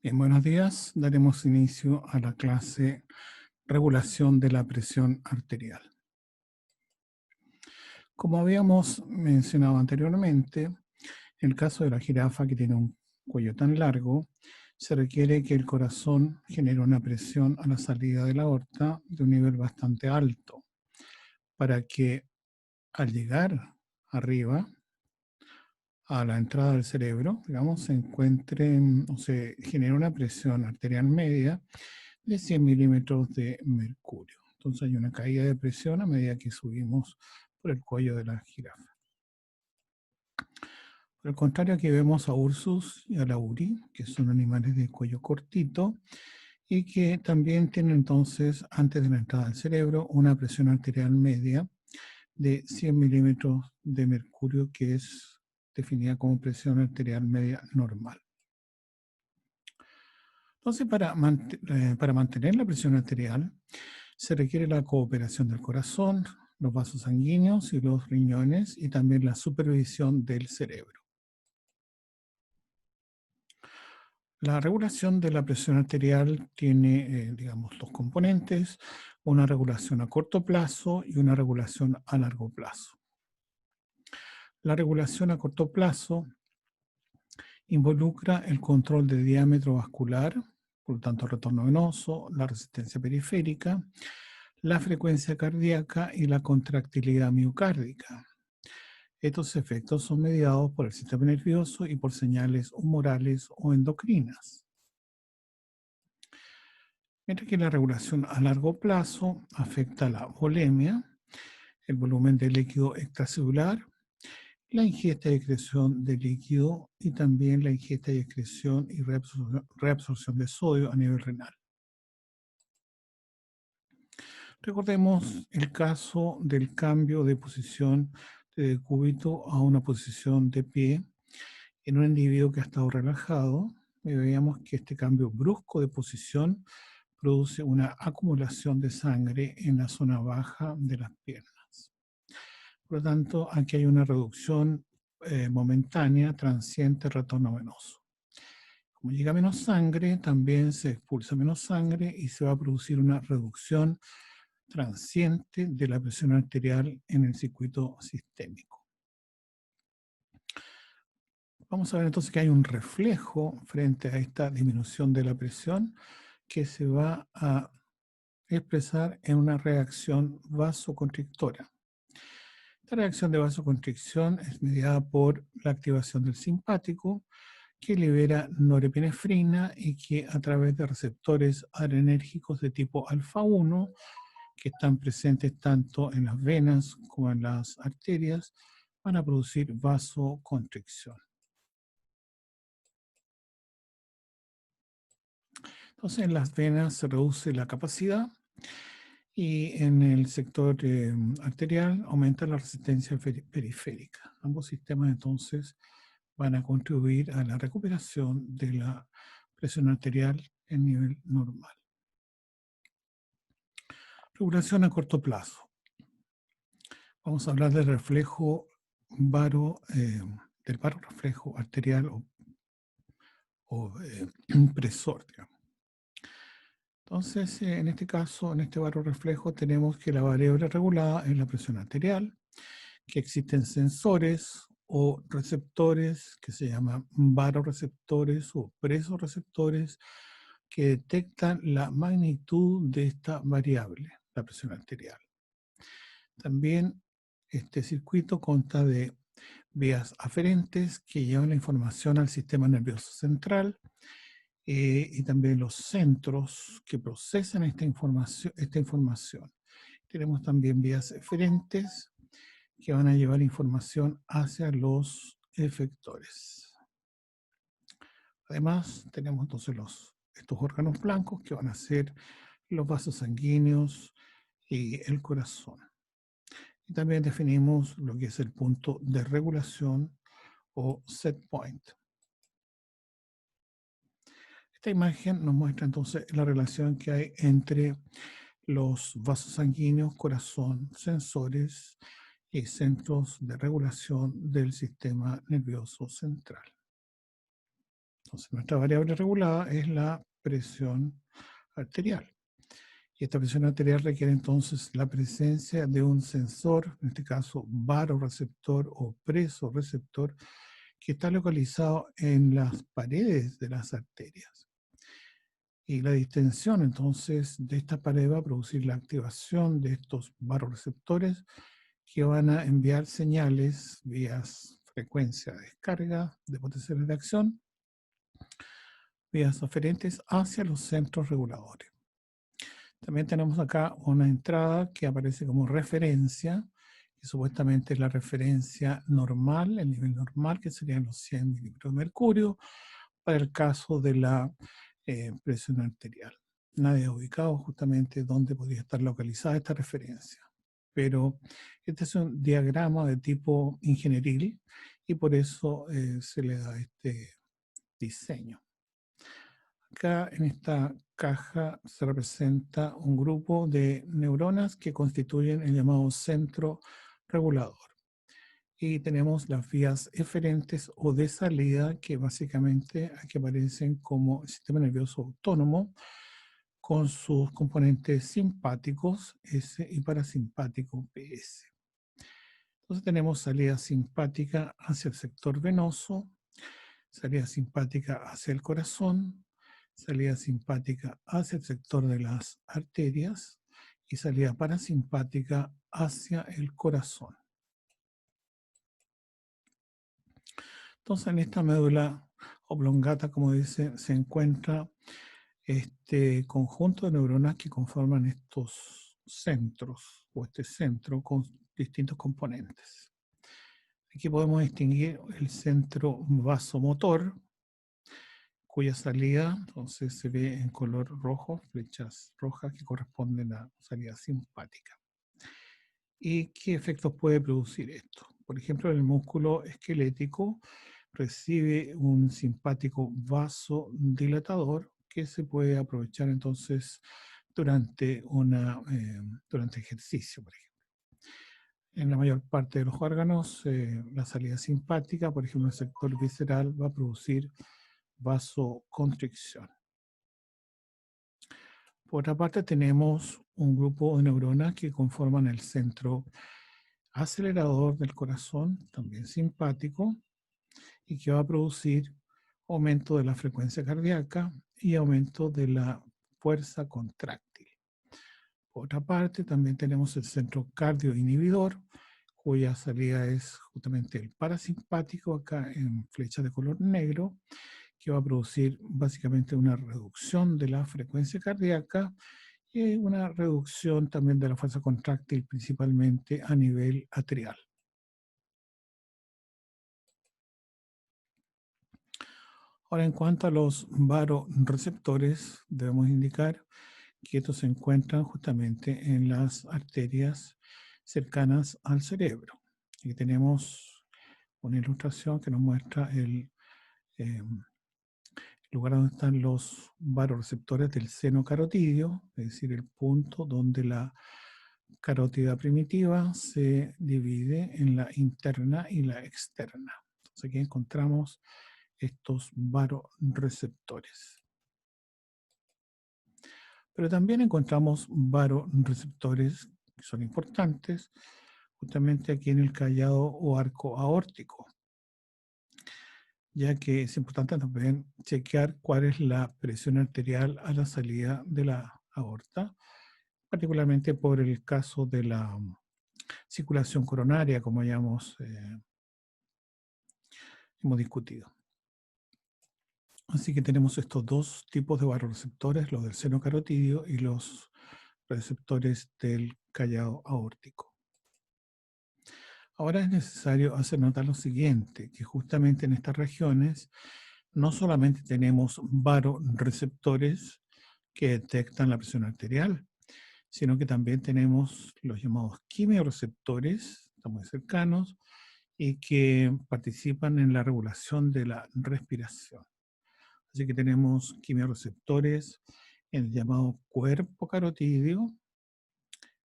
Bien, buenos días. Daremos inicio a la clase Regulación de la presión arterial. Como habíamos mencionado anteriormente, en el caso de la jirafa que tiene un cuello tan largo, se requiere que el corazón genere una presión a la salida de la aorta de un nivel bastante alto para que al llegar arriba a la entrada del cerebro, digamos, se encuentre o se genere una presión arterial media de 100 milímetros de mercurio. Entonces hay una caída de presión a medida que subimos por el cuello de la jirafa. Por el contrario, aquí vemos a Ursus y a Lauri, que son animales de cuello cortito y que también tienen entonces, antes de la entrada al cerebro, una presión arterial media de 100 milímetros de mercurio, que es definida como presión arterial media normal. Entonces, para mantener la presión arterial, se requiere la cooperación del corazón, los vasos sanguíneos y los riñones, y también la supervisión del cerebro. La regulación de la presión arterial tiene, digamos, dos componentes, una regulación a corto plazo y una regulación a largo plazo. La regulación a corto plazo involucra el control del diámetro vascular, por lo tanto, el retorno venoso, la resistencia periférica, la frecuencia cardíaca y la contractilidad miocárdica. Estos efectos son mediados por el sistema nervioso y por señales humorales o endocrinas. Mientras que la regulación a largo plazo afecta la volemia, el volumen de líquido extracelular, la ingesta y excreción de líquido y también la ingesta y excreción y reabsorción de sodio a nivel renal. Recordemos el caso del cambio de posición de decúbito a una posición de pie en un individuo que ha estado relajado. Y veíamos que este cambio brusco de posición produce una acumulación de sangre en la zona baja de las piernas. Por lo tanto, aquí hay una reducción momentánea, transiente, retorno venoso. Como llega menos sangre, también se expulsa menos sangre y se va a producir una reducción transiente de la presión arterial en el circuito sistémico. Vamos a ver entonces que hay un reflejo frente a esta disminución de la presión que se va a expresar en una reacción vasoconstrictora. Esta reacción de vasoconstricción es mediada por la activación del simpático, que libera norepinefrina y que a través de receptores adrenérgicos de tipo alfa-1, que están presentes tanto en las venas como en las arterias, van a producir vasoconstricción. Entonces, en las venas se reduce la capacidad y en el sector arterial aumenta la resistencia periférica. Ambos sistemas entonces van a contribuir a la recuperación de la presión arterial en nivel normal. Regulación a corto plazo. Vamos a hablar del reflejo del varoreflejo arterial o presor, digamos. Entonces, en este caso, en este varoreflejo, tenemos que la variable regulada es la presión arterial, que existen sensores o receptores que se llaman varoreceptores o presoreceptores que detectan la magnitud de esta variable, la presión arterial. También este circuito consta de vías aferentes que llevan la información al sistema nervioso central y también los centros que procesan esta información. Tenemos también vías eferentes que van a llevar información hacia los efectores. Además, tenemos entonces estos órganos blancos que van a ser los vasos sanguíneos y el corazón. Y también definimos lo que es el punto de regulación o set point. Esta imagen nos muestra entonces la relación que hay entre los vasos sanguíneos, corazón, sensores y centros de regulación del sistema nervioso central. Entonces, nuestra variable regulada es la presión arterial. Y esta presión arterial requiere entonces la presencia de un sensor, en este caso varoreceptor o presoreceptor, que está localizado en las paredes de las arterias. Y la distensión entonces de esta pared va a producir la activación de estos varoreceptores que van a enviar señales vía frecuencia de descarga de potenciales de acción, vías aferentes hacia los centros reguladores. También tenemos acá una entrada que aparece como referencia, que supuestamente es la referencia normal, el nivel normal, que serían los 100 milímetros de mercurio, para el caso de la presión arterial. Nadie ha ubicado justamente dónde podría estar localizada esta referencia. Pero este es un diagrama de tipo ingenieril y por eso se le da este diseño. Acá en esta caja se representa un grupo de neuronas que constituyen el llamado centro regulador. Y tenemos las vías eferentes o de salida que básicamente aquí aparecen como sistema nervioso autónomo con sus componentes simpáticos S y parasimpático PS. Entonces tenemos salida simpática hacia el sector venoso, salida simpática hacia el corazón, salida simpática hacia el sector de las arterias y salida parasimpática hacia el corazón. Entonces en esta médula oblongata, como dice, se encuentra este conjunto de neuronas que conforman estos centros o este centro con distintos componentes. Aquí podemos distinguir el centro vasomotor, cuya salida entonces se ve en color rojo, flechas rojas que corresponden a salida simpática. ¿Y qué efectos puede producir esto? Por ejemplo, el músculo esquelético recibe un simpático vasodilatador que se puede aprovechar entonces durante ejercicio, por ejemplo. En la mayor parte de los órganos, la salida simpática, por ejemplo, el sector visceral, va a producir vasoconstricción. Por otra parte, tenemos un grupo de neuronas que conforman el centro acelerador del corazón, también simpático, y que va a producir aumento de la frecuencia cardíaca y aumento de la fuerza contráctil. Por otra parte, también tenemos el centro cardioinhibidor, cuya salida es justamente el parasimpático, acá en flecha de color negro, que va a producir básicamente una reducción de la frecuencia cardíaca y una reducción también de la fuerza contráctil, principalmente a nivel atrial. Ahora, en cuanto a los varoreceptores, debemos indicar que estos se encuentran justamente en las arterias cercanas al cerebro. Aquí tenemos una ilustración que nos muestra el lugar donde están los varoreceptores del seno carotidio, es decir, el punto donde la carótida primitiva se divide en la interna y la externa. Entonces aquí encontramos estos varoreceptores. Pero también encontramos varoreceptores que son importantes justamente aquí en el callado o arco aórtico, ya que es importante también chequear cuál es la presión arterial a la salida de la aorta, particularmente por el caso de la circulación coronaria, como ya hemos discutido. Así que tenemos estos dos tipos de varoreceptores, los del seno carotidio y los receptores del callado aórtico. Ahora es necesario hacer notar lo siguiente, que justamente en estas regiones no solamente tenemos varoreceptores que detectan la presión arterial, sino que también tenemos los llamados quimioreceptores, están muy cercanos, y que participan en la regulación de la respiración. Así que tenemos quimioreceptores en el llamado cuerpo carotidio,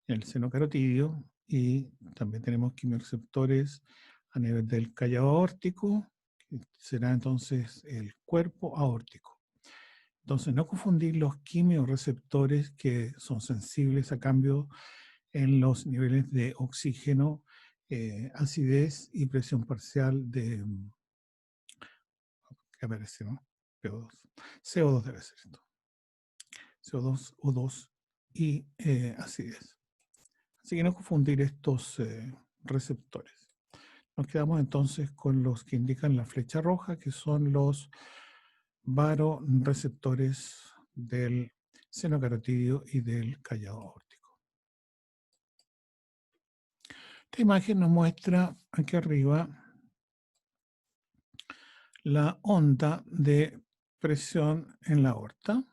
en el seno carotidio, y también tenemos quimioreceptores a nivel del callado aórtico, será entonces el cuerpo aórtico. Entonces, no confundir los quimiorreceptores que son sensibles a cambios en los niveles de oxígeno, acidez y presión parcial de, ¿qué aparece, no? CO2. CO2 debe ser esto. CO2, O2 y acidez. Así que no confundir estos receptores. Nos quedamos entonces con los que indican la flecha roja, que son los varoreceptores del seno carotídeo y del callado aórtico. Esta imagen nos muestra aquí arriba la onda de presión en la aorta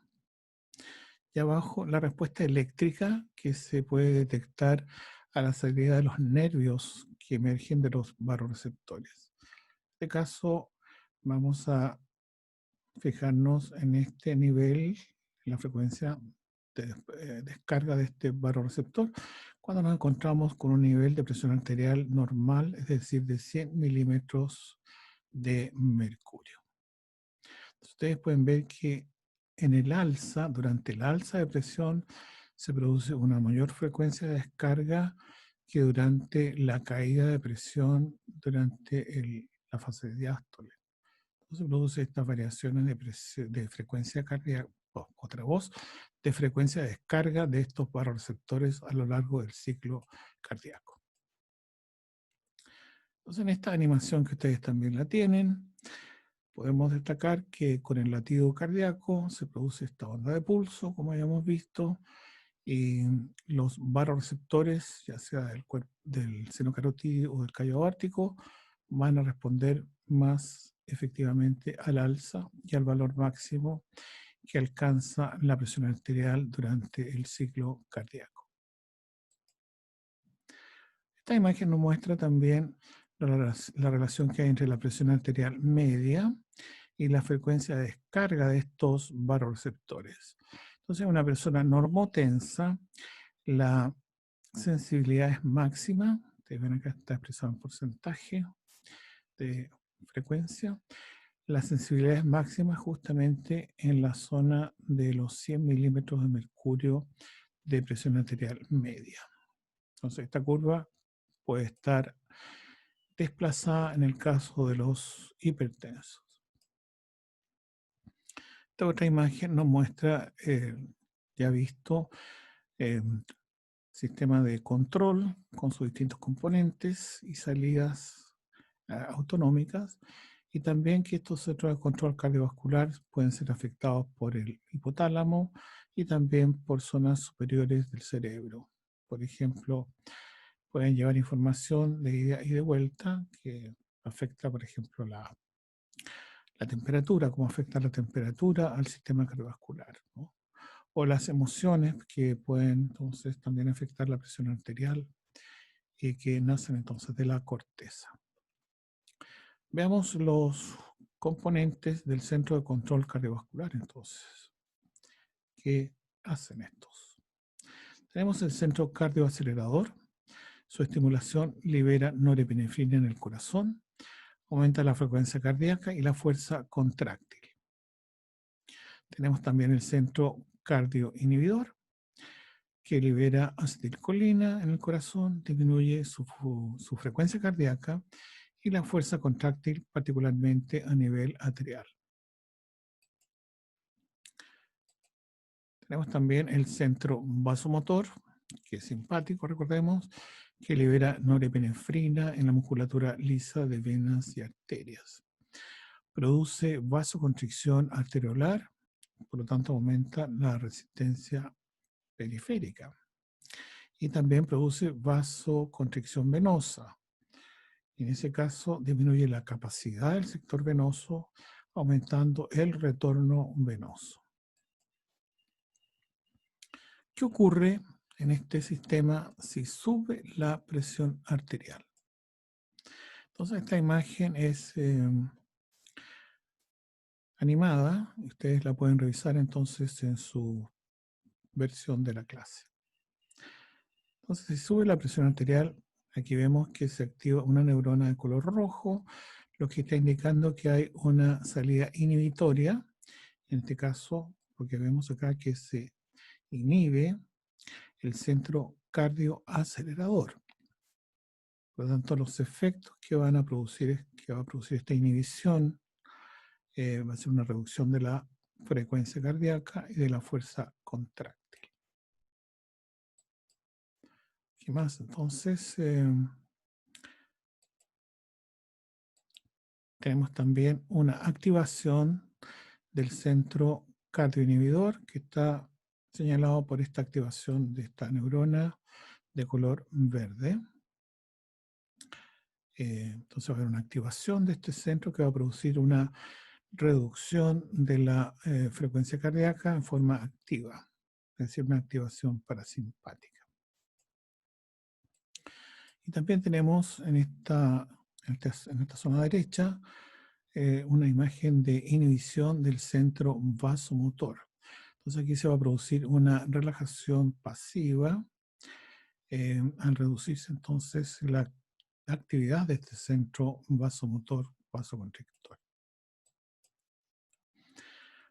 y abajo la respuesta eléctrica que se puede detectar a la salida de los nervios que emergen de los varoreceptores. En este caso vamos a fijarnos en este nivel, en la frecuencia de descarga de este varoreceptor, cuando nos encontramos con un nivel de presión arterial normal, es decir, de 100 milímetros de mercurio. Ustedes pueden ver que en el alza, durante el alza de presión, se produce una mayor frecuencia de descarga que durante la caída de presión durante la fase de diástole. Entonces produce estas variaciones de frecuencia cardíaca, otra voz, de frecuencia de descarga de estos varoreceptores a lo largo del ciclo cardíaco. Entonces en esta animación que ustedes también la tienen, podemos destacar que con el latido cardíaco se produce esta onda de pulso, como hayamos visto, y los varoreceptores, ya sea del seno carotídeo o del callo aórtico, van a responder más efectivamente al alza y al valor máximo que alcanza la presión arterial durante el ciclo cardíaco. Esta imagen nos muestra también la relación que hay entre la presión arterial media y la frecuencia de descarga de estos varoreceptores. Entonces, una persona normotensa, la sensibilidad es máxima. Ustedes ven acá está expresado en porcentaje de frecuencia. La sensibilidad es máxima justamente en la zona de los 100 milímetros de mercurio de presión arterial media. Entonces, esta curva puede estar desplazada en el caso de los hipertensos. Esta otra imagen nos muestra, ya visto, sistema de control con sus distintos componentes y salidas autonómicas, y también que estos centros de control cardiovascular pueden ser afectados por el hipotálamo y también por zonas superiores del cerebro. Por ejemplo, pueden llevar información de ida y de vuelta que afecta, por ejemplo, la temperatura, cómo afecta la temperatura al sistema cardiovascular, ¿no? O las emociones que pueden entonces también afectar la presión arterial y que nacen entonces de la corteza. Veamos los componentes del centro de control cardiovascular entonces. ¿Qué hacen estos? Tenemos el centro cardioacelerador. Su estimulación libera norepinefrina en el corazón, aumenta la frecuencia cardíaca y la fuerza contráctil. Tenemos también el centro cardioinhibidor, que libera acetilcolina en el corazón, disminuye su frecuencia cardíaca y la fuerza contráctil, particularmente a nivel arterial. Tenemos también el centro vasomotor, que es simpático, recordemos, que libera norepinefrina en la musculatura lisa de venas y arterias. Produce vasoconstricción arteriolar, por lo tanto aumenta la resistencia periférica. Y también produce vasoconstricción venosa. En ese caso disminuye la capacidad del sector venoso, aumentando el retorno venoso. ¿Qué ocurre en este sistema si sube la presión arterial? Entonces esta imagen es animada, ustedes la pueden revisar entonces en su versión de la clase. Entonces si sube la presión arterial, aquí vemos que se activa una neurona de color rojo, lo que está indicando que hay una salida inhibitoria, en este caso, porque vemos acá que se inhibe el centro cardioacelerador. Por lo tanto, los efectos que van a producir, que va a producir esta inhibición, va a ser una reducción de la frecuencia cardíaca y de la fuerza contráctil. ¿Qué más? Entonces, tenemos también una activación del centro cardioinhibidor que está señalado por esta activación de esta neurona de color verde. Entonces va a haber una activación de este centro que va a producir una reducción de la frecuencia cardíaca en forma activa, es decir, una activación parasimpática. Y también tenemos en esta zona derecha una imagen de inhibición del centro vasomotor. Entonces aquí se va a producir una relajación pasiva al reducirse entonces la actividad de este centro vasomotor vasoconstrictor.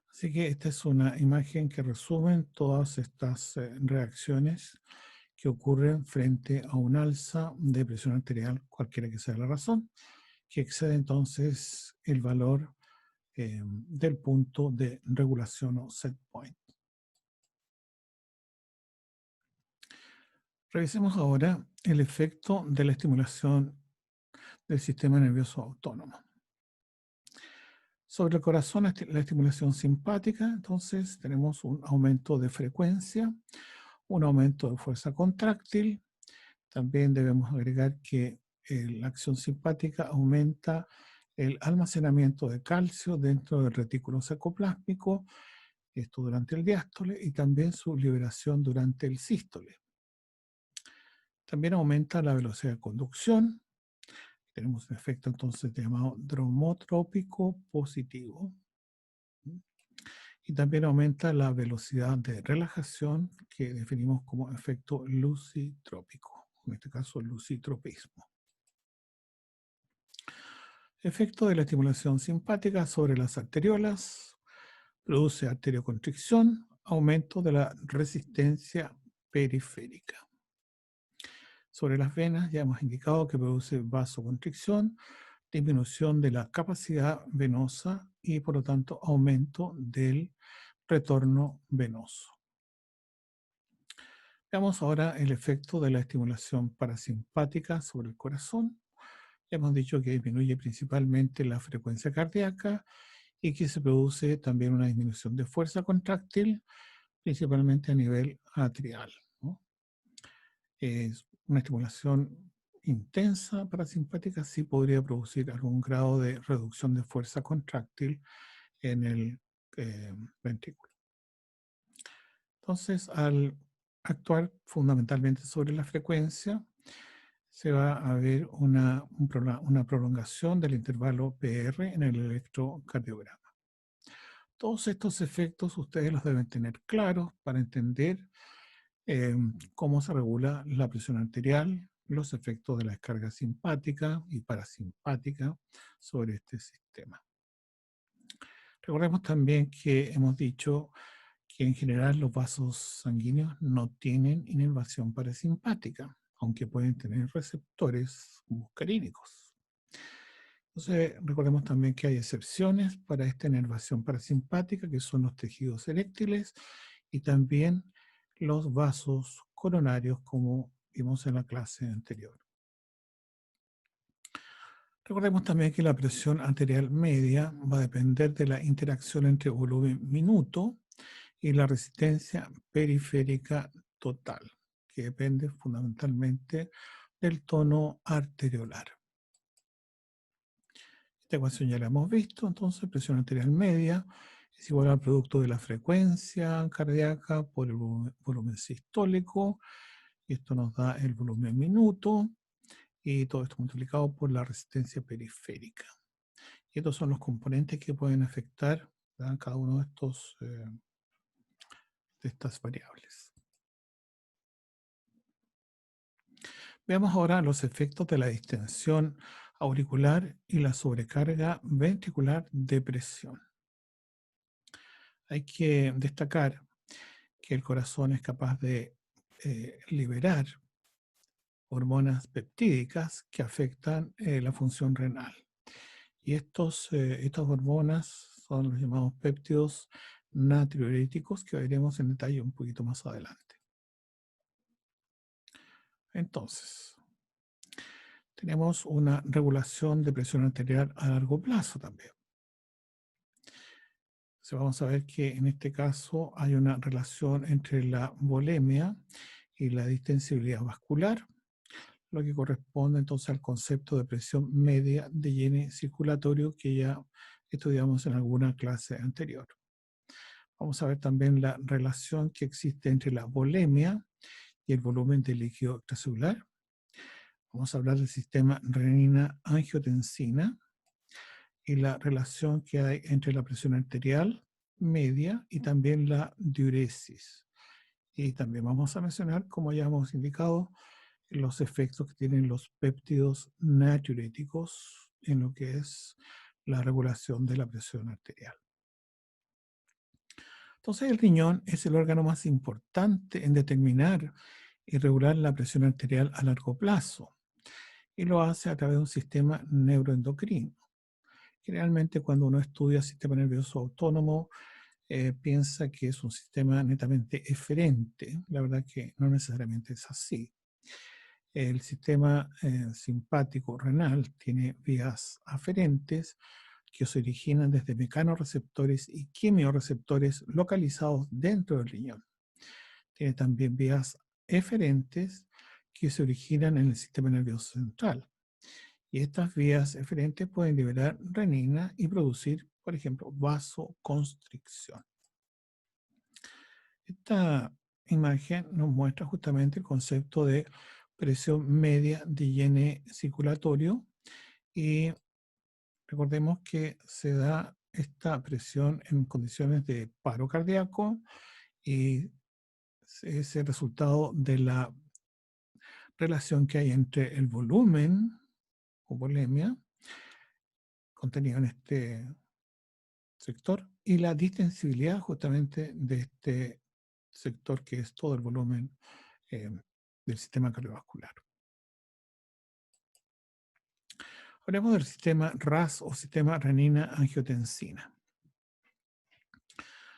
Así que esta es una imagen que resume todas estas reacciones que ocurren frente a un alza de presión arterial, cualquiera que sea la razón, que excede entonces el valor del punto de regulación o set point. Revisemos ahora el efecto de la estimulación del sistema nervioso autónomo. Sobre el corazón, la estimulación simpática, entonces tenemos un aumento de frecuencia, un aumento de fuerza contráctil. También debemos agregar que la acción simpática aumenta el almacenamiento de calcio dentro del retículo sarcoplásmico, esto durante el diástole, y también su liberación durante el sístole. También aumenta la velocidad de conducción. Tenemos un efecto entonces llamado dromotrópico positivo. Y también aumenta la velocidad de relajación que definimos como efecto lucitrópico, en este caso lucitropismo. Efecto de la estimulación simpática sobre las arteriolas, produce arterioconstricción, aumento de la resistencia periférica. Sobre las venas ya hemos indicado que produce vasoconstricción, disminución de la capacidad venosa y por lo tanto aumento del retorno venoso. Veamos ahora el efecto de la estimulación parasimpática sobre el corazón. Ya hemos dicho que disminuye principalmente la frecuencia cardíaca y que se produce también una disminución de fuerza contráctil, principalmente a nivel atrial, ¿no? Es una estimulación intensa parasimpática sí podría producir algún grado de reducción de fuerza contráctil en el ventrículo. Entonces, al actuar fundamentalmente sobre la frecuencia, se va a ver una prolongación del intervalo PR en el electrocardiograma. Todos estos efectos ustedes los deben tener claros para entender cómo se regula la presión arterial, los efectos de la descarga simpática y parasimpática sobre este sistema. Recordemos también que hemos dicho que en general los vasos sanguíneos no tienen inervación parasimpática, aunque pueden tener receptores muscarínicos. Entonces, recordemos también que hay excepciones para esta inervación parasimpática, que son los tejidos eréctiles y también los vasos coronarios, como vimos en la clase anterior. Recordemos también que la presión arterial media va a depender de la interacción entre volumen minuto y la resistencia periférica total, que depende fundamentalmente del tono arteriolar. Esta ecuación ya la hemos visto, entonces presión arterial media es igual al producto de la frecuencia cardíaca por el volumen sistólico, y esto nos da el volumen minuto, y todo esto multiplicado por la resistencia periférica. Y estos son los componentes que pueden afectar a cada uno de estas variables. Veamos ahora los efectos de la distensión auricular y la sobrecarga ventricular de presión. Hay que destacar que el corazón es capaz de liberar hormonas peptídicas que afectan la función renal. Y estas hormonas son los llamados péptidos natriuréticos que veremos en detalle un poquito más adelante. Entonces, tenemos una regulación de presión arterial a largo plazo también. Entonces vamos a ver que en este caso hay una relación entre la volemia y la distensibilidad vascular, lo que corresponde entonces al concepto de presión media de llene circulatorio que ya estudiamos en alguna clase anterior. Vamos a ver también la relación que existe entre la volemia y el volumen de líquido extracelular. Vamos a hablar del sistema renina-angiotensina y la relación que hay entre la presión arterial media y también la diuresis. Y también vamos a mencionar, como ya hemos indicado, los efectos que tienen los péptidos natriuréticos en lo que es la regulación de la presión arterial. Entonces el riñón es el órgano más importante en determinar y regular la presión arterial a largo plazo y lo hace a través de un sistema neuroendocrino. Generalmente cuando uno estudia sistema nervioso autónomo piensa que es un sistema netamente eferente. La verdad que no necesariamente es así. El sistema simpático renal tiene vías aferentes que se originan desde mecanorreceptores y quimiorreceptores localizados dentro del riñón. Tiene también vías eferentes que se originan en el sistema nervioso central. Y estas vías eferentes pueden liberar renina y producir, por ejemplo, vasoconstricción. Esta imagen nos muestra justamente el concepto de presión media de llene circulatorio y recordemos que se da esta presión en condiciones de paro cardíaco y es el resultado de la relación que hay entre el volumen o volemia contenido en este sector y la distensibilidad justamente de este sector que es todo el volumen del sistema cardiovascular. Hablemos del sistema RAS o sistema renina-angiotensina.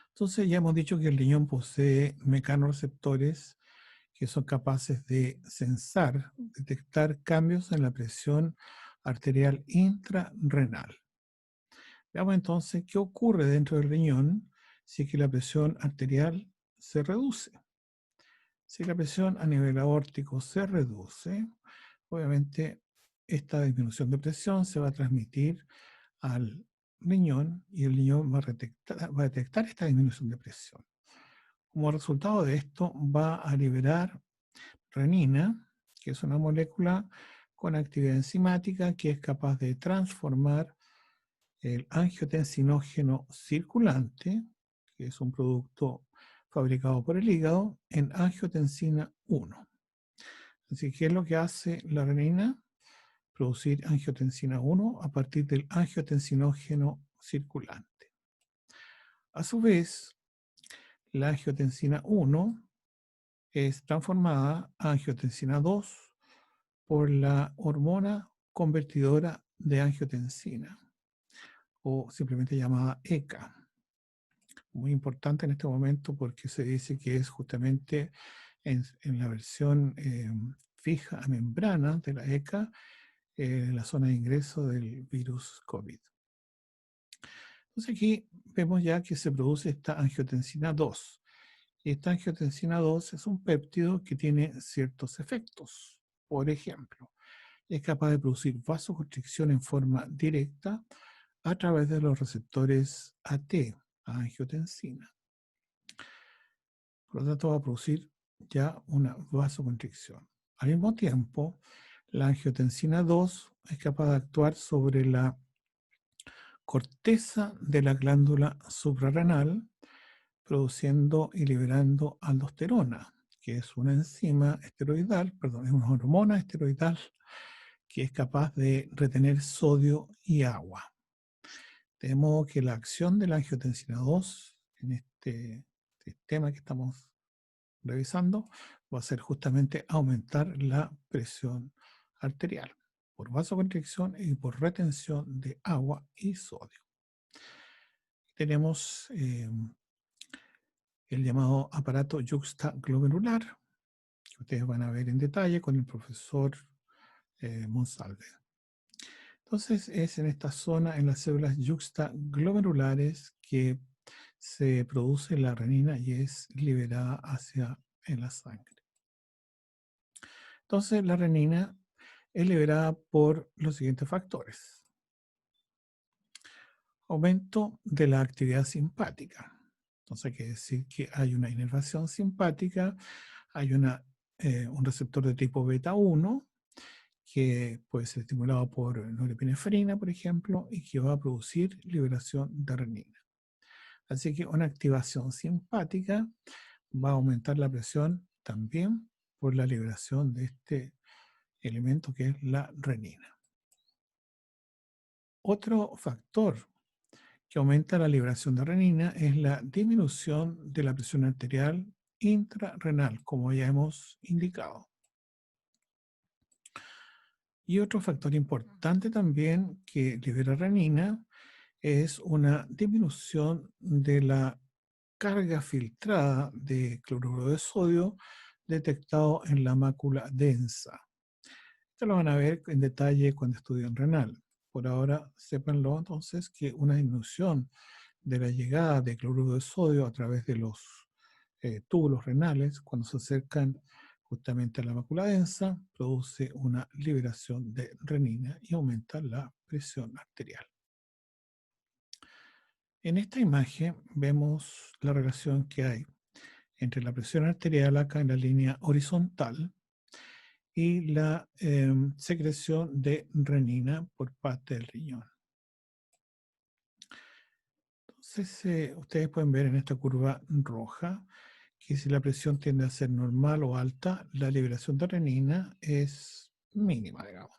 Entonces ya hemos dicho que el riñón posee mecanorreceptores que son capaces de sensar, detectar cambios en la presión arterial intrarrenal. Veamos entonces qué ocurre dentro del riñón si que la presión arterial se reduce. Si la presión a nivel aórtico se reduce, obviamente esta disminución de presión se va a transmitir al riñón y el riñón va a detectar esta disminución de presión. Como resultado de esto va a liberar renina, que es una molécula con actividad enzimática que es capaz de transformar el angiotensinógeno circulante, que es un producto fabricado por el hígado, en angiotensina 1. Así que, ¿qué es lo que hace la renina? Producir angiotensina 1 a partir del angiotensinógeno circulante. A su vez, la angiotensina 1 es transformada a angiotensina 2 por la hormona convertidora de angiotensina, o simplemente llamada ECA. Muy importante en este momento porque se dice que es justamente en la versión fija a membrana de la ECA, la zona de ingreso del virus COVID. Entonces aquí vemos ya que se produce esta angiotensina 2. Y esta angiotensina 2 es un péptido que tiene ciertos efectos. Por ejemplo, es capaz de producir vasoconstricción en forma directa a través de los receptores AT, angiotensina. Por lo tanto, va a producir ya una vasoconstricción. Al mismo tiempo, la angiotensina 2 es capaz de actuar sobre la corteza de la glándula suprarrenal, produciendo y liberando aldosterona, que es una enzima esteroidal, perdón, es una hormona esteroidal que es capaz de retener sodio y agua. De modo que la acción de la angiotensina 2 en este sistema que estamos revisando va a ser justamente aumentar la presión arterial por vasoconstricción y por retención de agua y sodio. Tenemos el llamado aparato yuxtaglomerular, que ustedes van a ver en detalle con el profesor Monsalve. Entonces es en esta zona, en las células yuxtaglomerulares, que se produce la renina y es liberada en la sangre. Entonces la renina es liberada por los siguientes factores. Aumento de la actividad simpática. Entonces quiere decir que hay una inervación simpática, hay un receptor de tipo beta 1 que puede ser estimulado por norepinefrina, por ejemplo, y que va a producir liberación de renina. Así que una activación simpática va a aumentar la presión también por la liberación de este elemento que es la renina. Otro factor que aumenta la liberación de renina es la disminución de la presión arterial intrarrenal, como ya hemos indicado. Y otro factor importante también que libera renina es una disminución de la carga filtrada de cloruro de sodio detectado en la mácula densa. Esto lo van a ver en detalle cuando estudien renal. Por ahora, sépanlo entonces que una disminución de la llegada de cloruro de sodio a través de los túbulos renales, cuando se acercan justamente a la mácula densa, produce una liberación de renina y aumenta la presión arterial. En esta imagen vemos la relación que hay entre la presión arterial acá en la línea horizontal y la secreción de renina por parte del riñón. Entonces, ustedes pueden ver en esta curva roja que si la presión tiende a ser normal o alta, la liberación de renina es mínima, digamos.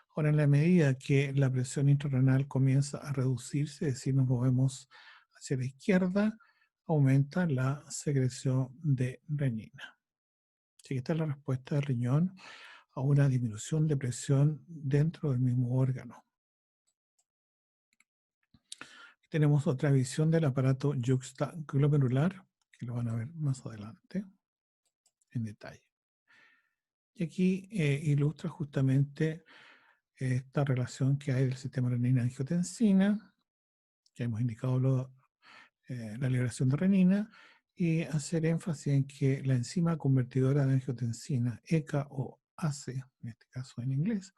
Ahora, en la medida que la presión intrarrenal comienza a reducirse, es decir, nos movemos hacia la izquierda, aumenta la secreción de renina. Así que esta es la respuesta del riñón a una disminución de presión dentro del mismo órgano. Tenemos otra visión del aparato yuxtaglomerular, que lo van a ver más adelante en detalle. Y aquí ilustra justamente esta relación que hay del sistema renina-angiotensina, ya hemos indicado la liberación de renina, y hacer énfasis en que la enzima convertidora de angiotensina, ECA o ACE, en este caso en inglés,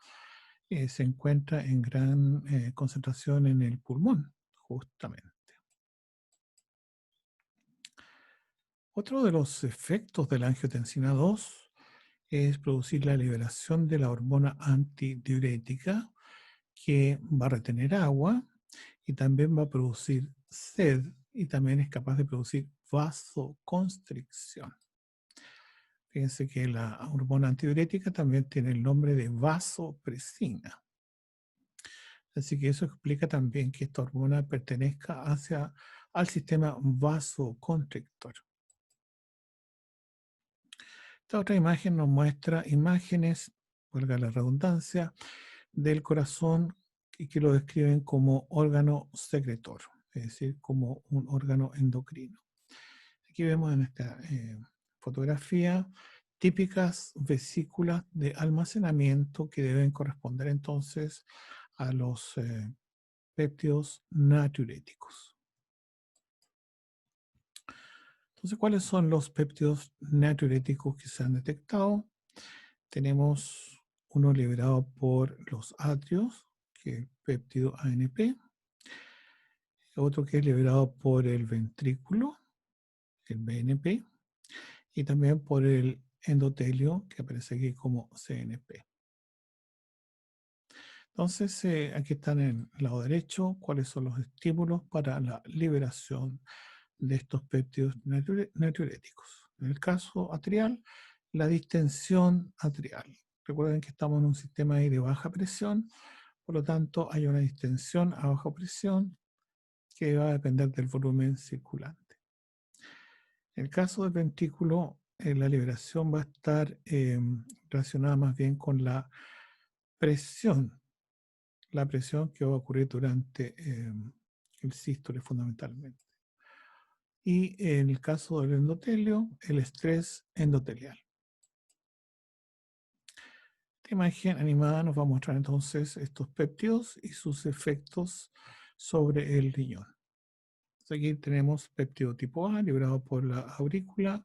se encuentra en gran concentración en el pulmón, justamente. Otro de los efectos de la angiotensina 2 es producir la liberación de la hormona antidiurética, que va a retener agua y también va a producir sed y también es capaz de producir vasoconstricción. Fíjense que la hormona antidiurética también tiene el nombre de vasopresina. Así que eso explica también que esta hormona pertenezca al sistema vasoconstrictor. Esta otra imagen nos muestra imágenes, valga la redundancia, del corazón y que lo describen como órgano secretor, es decir, como un órgano endocrino. Aquí vemos en esta fotografía típicas vesículas de almacenamiento que deben corresponder entonces a los péptidos natriuréticos. Entonces, ¿cuáles son los péptidos natriuréticos que se han detectado? Tenemos uno liberado por los atrios, que es el péptido ANP, otro que es liberado por el ventrículo, el BNP, y también por el endotelio, que aparece aquí como CNP. Entonces, aquí están en el lado derecho cuáles son los estímulos para la liberación de estos péptidos natriuréticos. En el caso atrial, la distensión atrial. Recuerden que estamos en un sistema ahí de baja presión, por lo tanto hay una distensión a baja presión que va a depender del volumen circulante. En el caso del ventrículo, la liberación va a estar relacionada más bien con presión, la presión que va a ocurrir durante el sístole fundamentalmente. Y en el caso del endotelio, el estrés endotelial. Esta imagen animada nos va a mostrar entonces estos péptidos y sus efectos sobre el riñón. Aquí tenemos péptido tipo A liberado por la aurícula,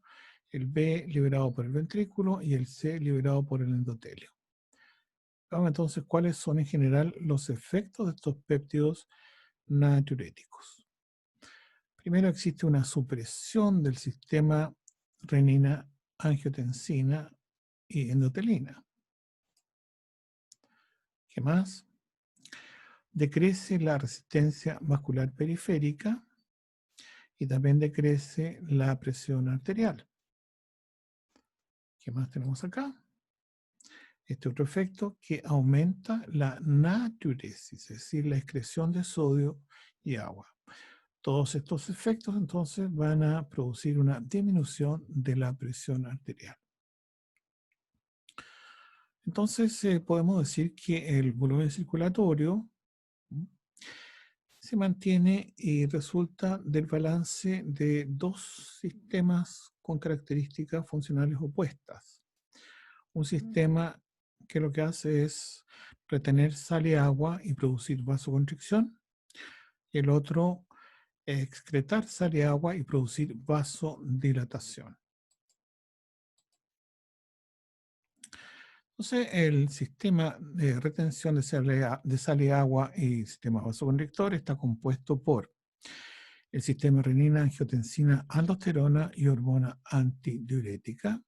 el B liberado por el ventrículo y el C liberado por el endotelio. Veamos entonces cuáles son en general los efectos de estos péptidos natriuréticos. Primero existe una supresión del sistema renina, angiotensina y endotelina. ¿Qué más? Decrece la resistencia vascular periférica y también decrece la presión arterial. ¿Qué más tenemos acá? Este otro efecto que aumenta la natriuresis, es decir, la excreción de sodio y agua. Todos estos efectos entonces van a producir una disminución de la presión arterial. Entonces podemos decir que el volumen circulatorio se mantiene y resulta del balance de dos sistemas con características funcionales opuestas. Un sistema que lo que hace es retener sal y agua y producir vasoconstricción, y el otro excretar sal y agua y producir vasodilatación. Entonces, el sistema de retención de sal y agua y sistema vasoconstrictor está compuesto por el sistema renina, angiotensina, aldosterona y hormona antidiurética,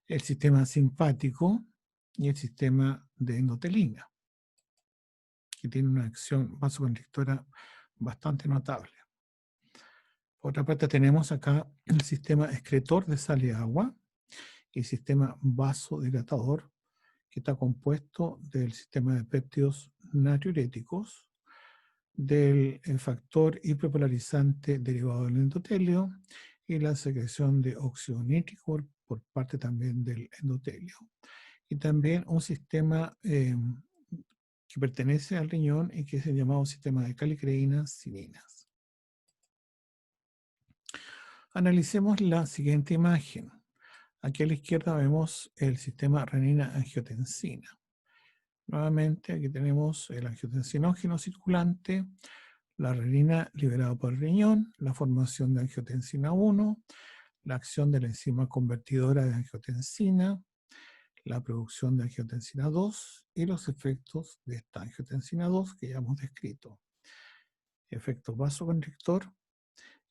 el sistema simpático y el sistema de endotelina, que tiene una acción vasoconstrictora bastante notable. Por otra parte, tenemos acá el sistema excretor de sal y agua y el sistema vasodilatador, que está compuesto del sistema de péptidos natriuréticos, del factor hiperpolarizante derivado del endotelio y la secreción de óxido nítrico por parte también del endotelio. Y también un sistema que pertenece al riñón y que es el llamado sistema de calicreínas cilinas. Analicemos la siguiente imagen. Aquí a la izquierda vemos el sistema renina-angiotensina. Nuevamente aquí tenemos el angiotensinógeno circulante, la renina liberada por el riñón, la formación de angiotensina 1, la acción de la enzima convertidora de angiotensina, la producción de angiotensina 2 y los efectos de esta angiotensina 2 que ya hemos descrito. Efecto vasoconstrictor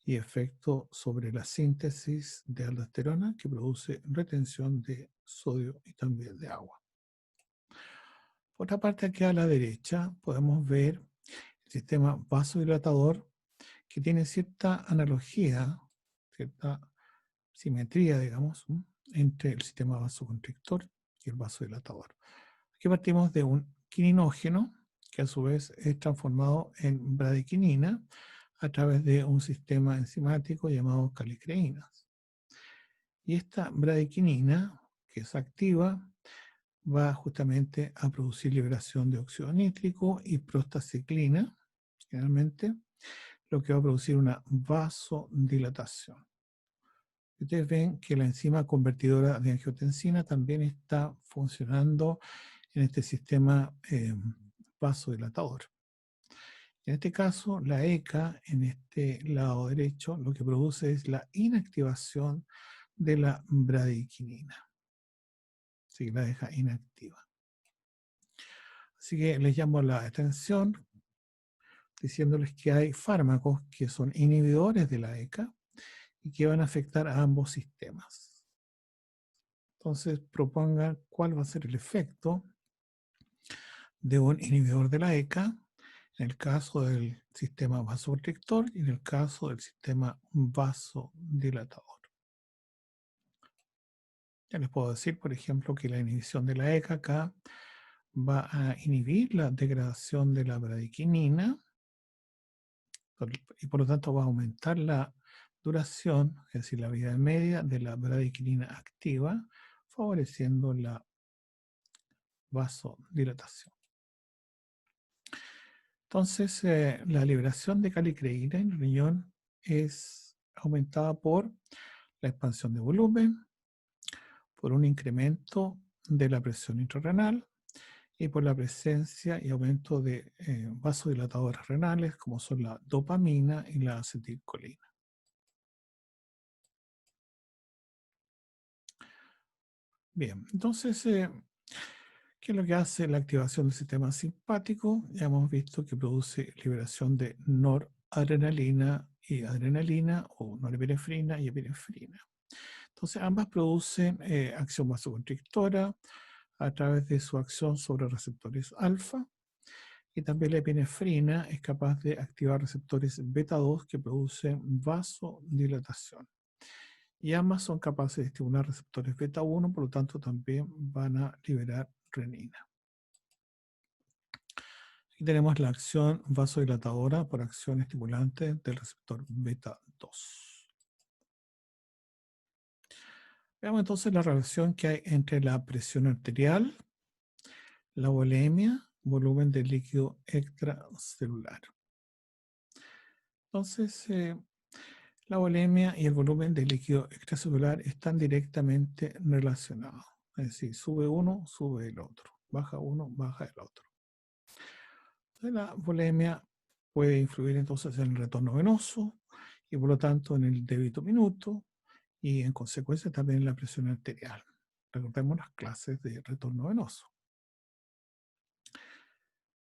y efecto sobre la síntesis de aldosterona que produce retención de sodio y también de agua. Por otra parte, aquí a la derecha podemos ver el sistema vasodilatador que tiene cierta analogía, cierta simetría, digamos, entre el sistema vasoconstrictor y el vasodilatador. Aquí partimos de un quininógeno que a su vez es transformado en bradequinina a través de un sistema enzimático llamado calicreínas. Y esta bradequinina, que es activa, va justamente a producir liberación de óxido nítrico y prostaciclina, generalmente, lo que va a producir una vasodilatación. Ustedes ven que la enzima convertidora de angiotensina también está funcionando en este sistema vasodilatador. En este caso, la ECA, en este lado derecho, lo que produce es la inactivación de la bradyquinina. Así que la deja inactiva. Así que les llamo la atención diciéndoles que hay fármacos que son inhibidores de la ECA y que van a afectar a ambos sistemas. Entonces propongan cuál va a ser el efecto de un inhibidor de la ECA en el caso del sistema vasoconstrictor y en el caso del sistema vasodilatador. Ya les puedo decir, por ejemplo, que la inhibición de la ECA acá va a inhibir la degradación de la bradiquinina y por lo tanto va a aumentar la duración, es decir, la vida media de la bradiquinina activa, favoreciendo la vasodilatación. Entonces, la liberación de calicreína en el riñón es aumentada por la expansión de volumen, por un incremento de la presión intrarrenal y por la presencia y aumento de vasodilatadores renales como son la dopamina y la acetilcolina. Bien, entonces, ¿qué es lo que hace la activación del sistema simpático? Ya hemos visto que produce liberación de noradrenalina y adrenalina, o norepinefrina y epinefrina. Entonces, ambas producen acción vasoconstrictora a través de su acción sobre receptores alfa, y también la epinefrina es capaz de activar receptores beta 2 que producen vasodilatación. Y ambas son capaces de estimular receptores beta 1, por lo tanto también van a liberar renina. Aquí tenemos la acción vasodilatadora por acción estimulante del receptor beta 2. Veamos entonces la relación que hay entre la presión arterial, la volemia, volumen de líquido extracelular. Entonces, la volemia y el volumen de líquido extracelular están directamente relacionados. Es decir, sube uno, sube el otro. Baja uno, baja el otro. Entonces, la volemia puede influir entonces en el retorno venoso y por lo tanto en el débito minuto y en consecuencia también en la presión arterial. Recordemos las clases de retorno venoso.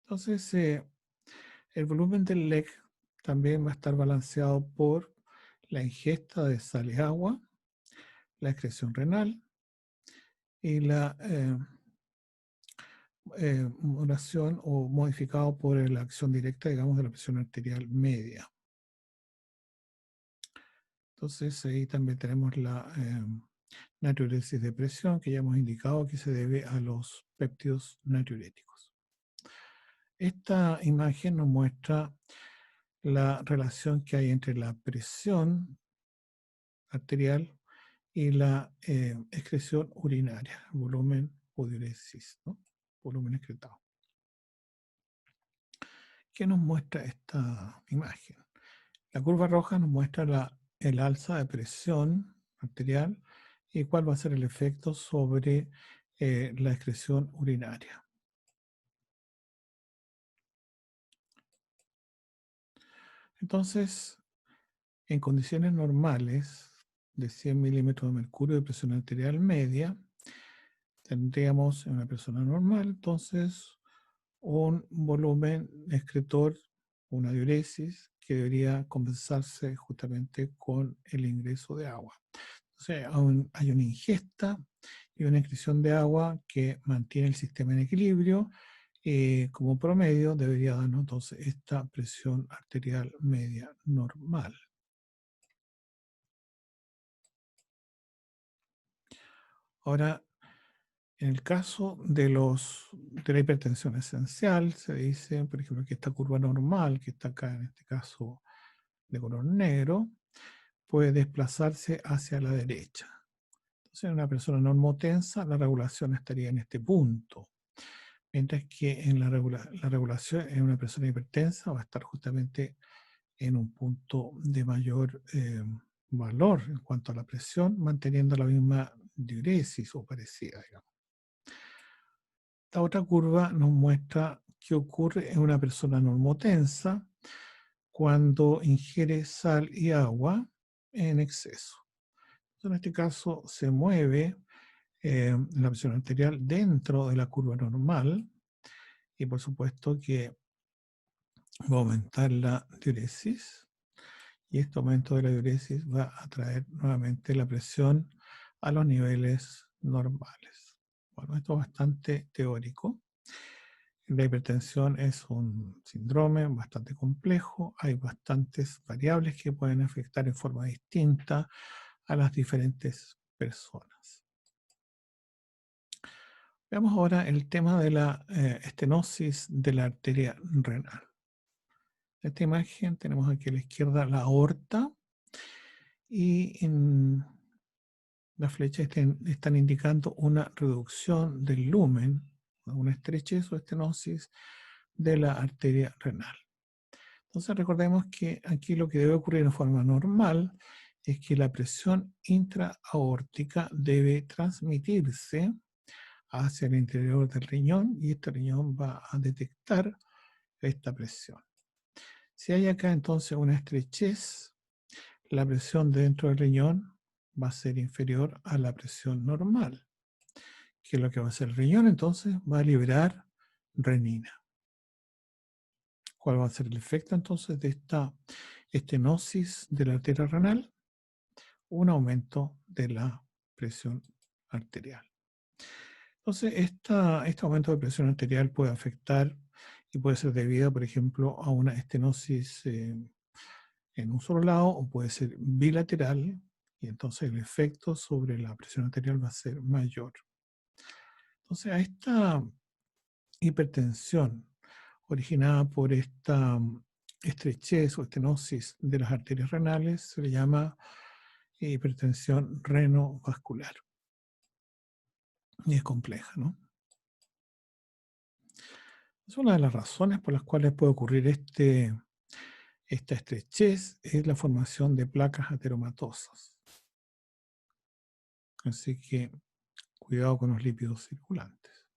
Entonces, el volumen del LEC también va a estar balanceado por la ingesta de sal y agua, la excreción renal y la modulación o modificado por la acción directa, digamos, de la presión arterial media. Entonces ahí también tenemos la natriuresis de presión, que ya hemos indicado que se debe a los péptidos natriuréticos. Esta imagen nos muestra la relación que hay entre la presión arterial y la excreción urinaria, volumen o diuresis, ¿no? Volumen excretado. ¿Qué nos muestra esta imagen? La curva roja nos muestra el alza de presión arterial y cuál va a ser el efecto sobre la excreción urinaria. Entonces, en condiciones normales de 100 milímetros de mercurio de presión arterial media, tendríamos en una persona normal, entonces, un volumen excretor, una diuresis, que debería compensarse justamente con el ingreso de agua. Entonces, hay una ingesta y una excreción de agua que mantiene el sistema en equilibrio. Como promedio debería darnos entonces esta presión arterial media normal. Ahora, en el caso de la hipertensión esencial, se dice, por ejemplo, que esta curva normal, que está acá en este caso de color negro, puede desplazarse hacia la derecha. Entonces, en una persona normotensa, la regulación estaría en este punto, mientras que en la regulación en una persona hipertensa va a estar justamente en un punto de mayor valor en cuanto a la presión, manteniendo la misma diuresis o parecida, digamos. Esta otra curva nos muestra qué ocurre en una persona normotensa cuando ingiere sal y agua en exceso. En este caso se mueve la presión arterial dentro de la curva normal y por supuesto que va a aumentar la diuresis y este aumento de la diuresis va a traer nuevamente la presión a los niveles normales. Bueno, esto es bastante teórico. La hipertensión es un síndrome bastante complejo, hay bastantes variables que pueden afectar en forma distinta a las diferentes personas. Veamos ahora el tema de la estenosis de la arteria renal. En esta imagen tenemos aquí a la izquierda la aorta y en las flechas están indicando una reducción del lumen, una estrechez o estenosis de la arteria renal. Entonces recordemos que aquí lo que debe ocurrir en forma normal es que la presión intraaórtica debe transmitirse hacia el interior del riñón y este riñón va a detectar esta presión. Si hay acá entonces una estrechez, la presión dentro del riñón va a ser inferior a la presión normal. ¿Qué es lo que va a hacer el riñón? Entonces va a liberar renina. ¿Cuál va a ser el efecto entonces de esta estenosis de la arteria renal? Un aumento de la presión arterial. Entonces, este aumento de presión arterial puede afectar y puede ser debido, por ejemplo, a una estenosis en un solo lado o puede ser bilateral y entonces el efecto sobre la presión arterial va a ser mayor. Entonces, a esta hipertensión originada por esta estrechez o estenosis de las arterias renales se le llama hipertensión renovascular. Y es compleja, ¿no? Es una de las razones por las cuales puede ocurrir esta estrechez, es la formación de placas ateromatosas. Así que cuidado con los lípidos circulantes.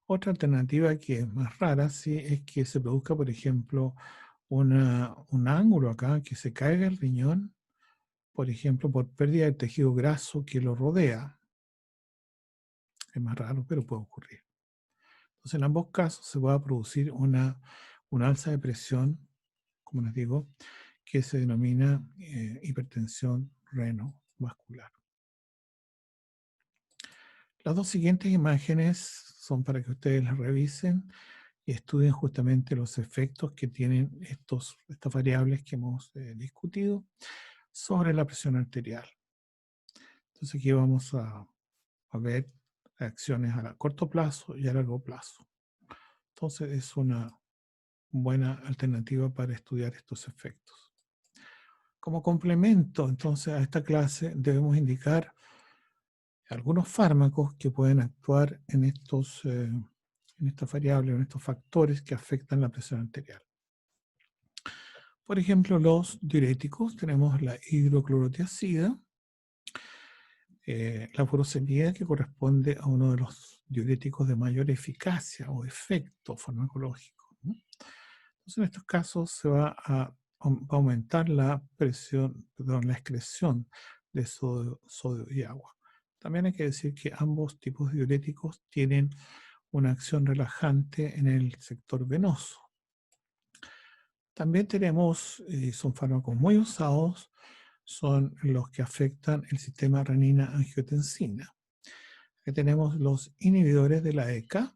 Otra alternativa que es más rara, sí, es que se produzca, por ejemplo, un ángulo acá, que se caiga el riñón, por ejemplo, por pérdida de tejido graso que lo rodea. Es más raro, pero puede ocurrir. Entonces, en ambos casos se va a producir una alza de presión, como les digo, que se denomina hipertensión renovascular. Las dos siguientes imágenes son para que ustedes las revisen y estudien justamente los efectos que tienen estas variables que hemos discutido sobre la presión arterial. Entonces aquí vamos a ver acciones a corto plazo y a largo plazo. Entonces es una buena alternativa para estudiar estos efectos. Como complemento entonces a esta clase debemos indicar algunos fármacos que pueden actuar en estas variables, en estos factores que afectan la presión arterial. Por ejemplo, los diuréticos, tenemos la hidroclorotiazida, la furosemida, que corresponde a uno de los diuréticos de mayor eficacia o efecto farmacológico, ¿no? Entonces, en estos casos se va a aumentar la presión, perdón, la excreción de sodio y agua. También hay que decir que ambos tipos de diuréticos tienen una acción relajante en el sector venoso. También tenemos, son fármacos muy usados, son los que afectan el sistema renina-angiotensina. Aquí tenemos los inhibidores de la ECA,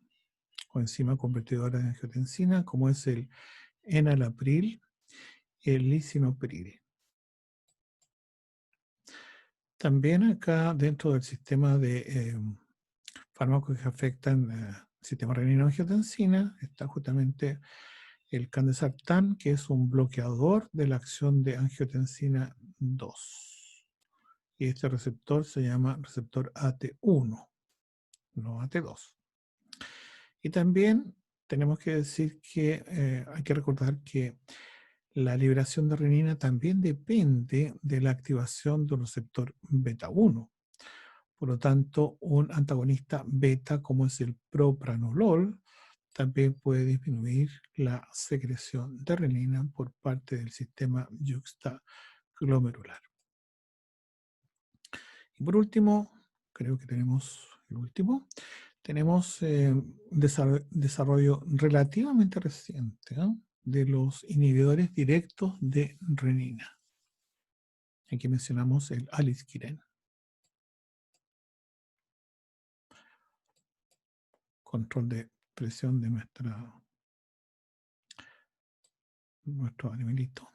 o enzima convertidora de angiotensina, como es el enalapril y el lisinopril. También acá dentro del sistema de fármacos que afectan el sistema renina-angiotensina está justamente el candesartán, que es un bloqueador de la acción de angiotensina 2. Y este receptor se llama receptor AT1, no AT2. Y también tenemos que decir que hay que recordar que la liberación de renina también depende de la activación de un receptor beta 1. Por lo tanto, un antagonista beta, como es el propranolol, también puede disminuir la secreción de renina por parte del sistema yuxtaglomerular. Y por último, creo que tenemos el último, tenemos desarrollo relativamente reciente, ¿no?, de los inhibidores directos de renina. Aquí mencionamos el alisquiren. Control de presión de nuestro animalito.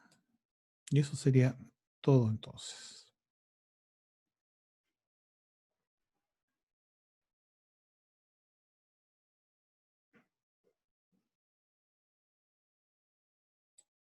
Y eso sería todo entonces.